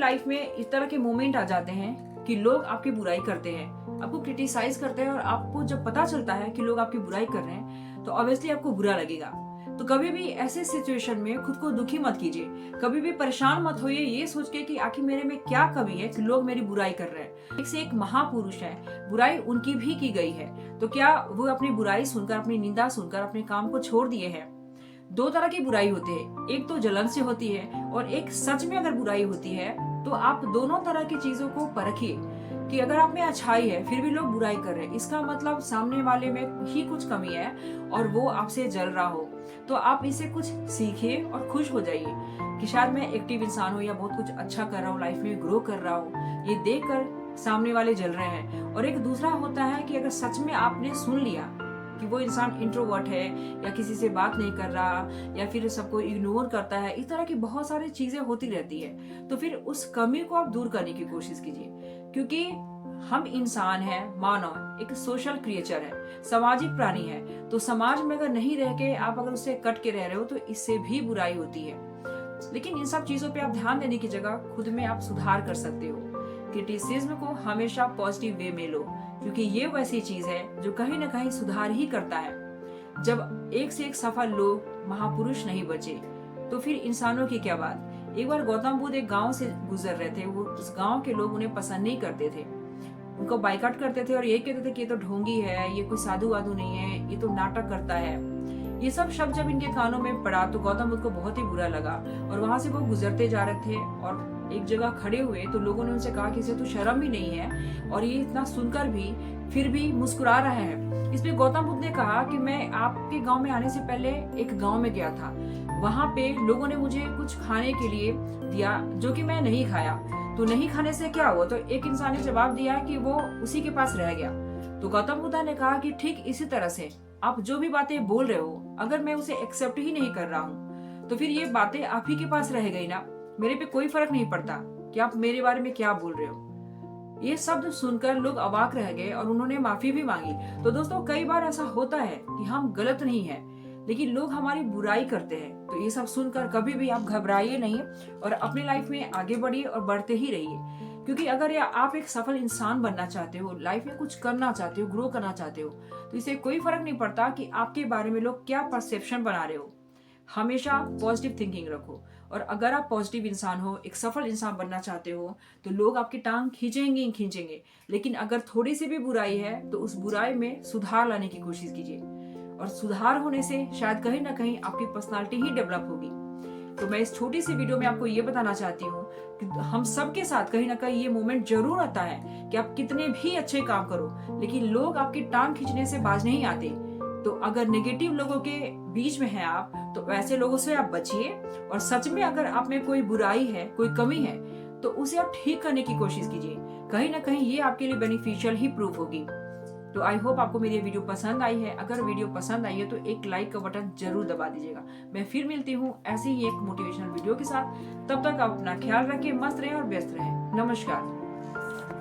Life में इस तरह के मोमेंट आ जाते हैं कि लोग आपकी बुराई करते हैं, आपको क्रिटिसाइज करते हैं, और आपको जब पता चलता है कि लोग आपकी बुराई कर रहे हैं तो ऑब्वियसली आपको बुरा लगेगा। तो कभी भी ऐसे सिचुएशन में खुद को दुखी मत कीजिए, कभी भी परेशान मत होइए ये सोच के कि आखिर मेरे में क्या कमी है कि लोग मेरी बुराई कर रहे हैं। एक से एक महापुरुष है, बुराई उनकी भी की गई है, तो क्या वो अपनी बुराई सुनकर, अपनी निंदा सुनकर अपने काम को छोड़ दिए हैं? दो तरह की बुराई होती है, एक तो जलन से होती है और एक सच में अगर बुराई होती है। तो आप दोनों तरह की चीजों को परखिए कि अगर आप में अच्छाई है फिर भी लोग बुराई कर रहे हैं, इसका मतलब सामने वाले में ही कुछ कमी है और वो आपसे जल रहा हो। तो आप इससे कुछ सीखिए और खुश हो जाइए कि शायद मैं एक्टिव इंसान हूँ या बहुत कुछ अच्छा कर रहा हूँ, लाइफ में ग्रो कर रहा हूँ, ये देखकर सामने वाले जल रहे हैं। और एक दूसरा होता है कि अगर सच में आपने सुन लिया कि वो इंसान इंट्रोवर्ट है या किसी से बात नहीं कर रहा या फिर सबको इग्नोर करता है, इस तरह की बहुत सारी चीजें होती रहती है, तो फिर उस कमी को आप दूर करने की कोशिश कीजिए। क्योंकि हम इंसान हैं, मानव एक सोशल क्रिएचर है, सामाजिक प्राणी है। तो समाज में अगर नहीं रह के आप अगर उससे कट के रह रहे हो तो इससे भी बुराई होती है। लेकिन इन सब चीजों पे आप ध्यान देने की जगह खुद में आप सुधार कर सकते हो। क्रिटिसिज्म को हमेशा पॉजिटिव वे में लो, क्योंकि ये वैसी चीज है जो कहीं ना कहीं सुधार ही करता है। जब एक से एक सफल लोग, महापुरुष नहीं बचे तो फिर इंसानों की क्या बात। एक बार गौतम बुद्ध एक गांव से गुजर रहे थे, वो उस गांव के लोग उन्हें पसंद नहीं करते थे, उनको बाइकाट करते थे और ये कहते थे कि ये तो ढोंगी है, ये कोई साधु वाधु नहीं है, ये तो नाटक करता है। ये सब शब्द जब इनके कानों में पड़ा तो गौतम बुद्ध को बहुत ही बुरा लगा और वहां से वो गुजरते जा रहे थे और एक जगह खड़े हुए तो लोगों ने उनसे कहा कि इसे तो शर्म ही नहीं है और ये इतना सुनकर भी फिर भी मुस्कुरा रहा है। इस पे गौतम बुद्ध ने कहा कि मैं आपके गांव में आने से पहले एक गांव में गया था, वहां पे लोगों ने मुझे कुछ खाने के लिए दिया जो कि मैं नहीं खाया, तो नहीं खाने से क्या हुआ? तो एक इंसान ने जवाब दिया कि वो उसी के पास रह गया। तो गौतम बुद्ध ने कहा कि ठीक इसी तरह से आप जो भी बातें बोल रहे हो, अगर मैं उसे एक्सेप्ट ही नहीं कर रहा हूँ तो फिर ये बातें आप ही के पास रह गई ना, मेरे पे कोई फर्क नहीं पड़ता कि आप मेरे बारे में क्या बोल रहे हो। ये शब्द सुनकर लोग अवाक रह गए और उन्होंने माफी भी मांगी। तो दोस्तों, कई बार ऐसा होता है कि हम गलत नहीं है लेकिन लोग हमारी बुराई करते हैं। तो ये सब सुनकर कभी भी आप घबराइए नहीं और अपनी लाइफ में आगे बढ़िए और बढ़ते ही रहिए। क्योंकि अगर आप एक सफल इंसान बनना चाहते हो, लाइफ में कुछ करना चाहते हो, ग्रो करना चाहते हो, तो इसे कोई फर्क नहीं पड़ता कि आपके बारे में लोग क्या परसेप्शन बना रहे हो। हमेशा पॉजिटिव थिंकिंग रखो और अगर आप पॉजिटिव इंसान हो, एक सफल इंसान बनना चाहते हो, तो लोग आपकी टांग खींचेंगे ही खींचेंगे। लेकिन अगर थोड़ी सी भी बुराई है तो उस बुराई में सुधार लाने की कोशिश कीजिए और सुधार होने से शायद कहीं ना कहीं आपकी पर्सनालिटी ही डेवलप होगी। तो मैं इस छोटी सी वीडियो में आपको ये बताना चाहती हूँ कि हम सबके साथ कहीं ना कहीं ये मोमेंट जरूर आता है कि आप कितने भी अच्छे काम करो लेकिन लोग आपकी टांग खींचने से बाज नहीं आते। तो अगर नेगेटिव लोगों के बीच में हैं आप, तो ऐसे लोगों से आप बचिए और सच में अगर आप में कोई बुराई है, कोई कमी है, तो उसे आप ठीक करने की कोशिश कीजिए। कहीं ना कहीं ये आपके लिए बेनिफिशियल ही प्रूफ होगी। तो आई होप आपको मेरी वीडियो पसंद आई है। अगर वीडियो पसंद आई है तो एक लाइक का बटन जरूर दबा दीजिएगा। मैं फिर मिलती हूँ ऐसी ही एक मोटिवेशनल वीडियो के साथ। तब तक आप अपना ख्याल रखें, मस्त रहें और व्यस्त रहें। नमस्कार।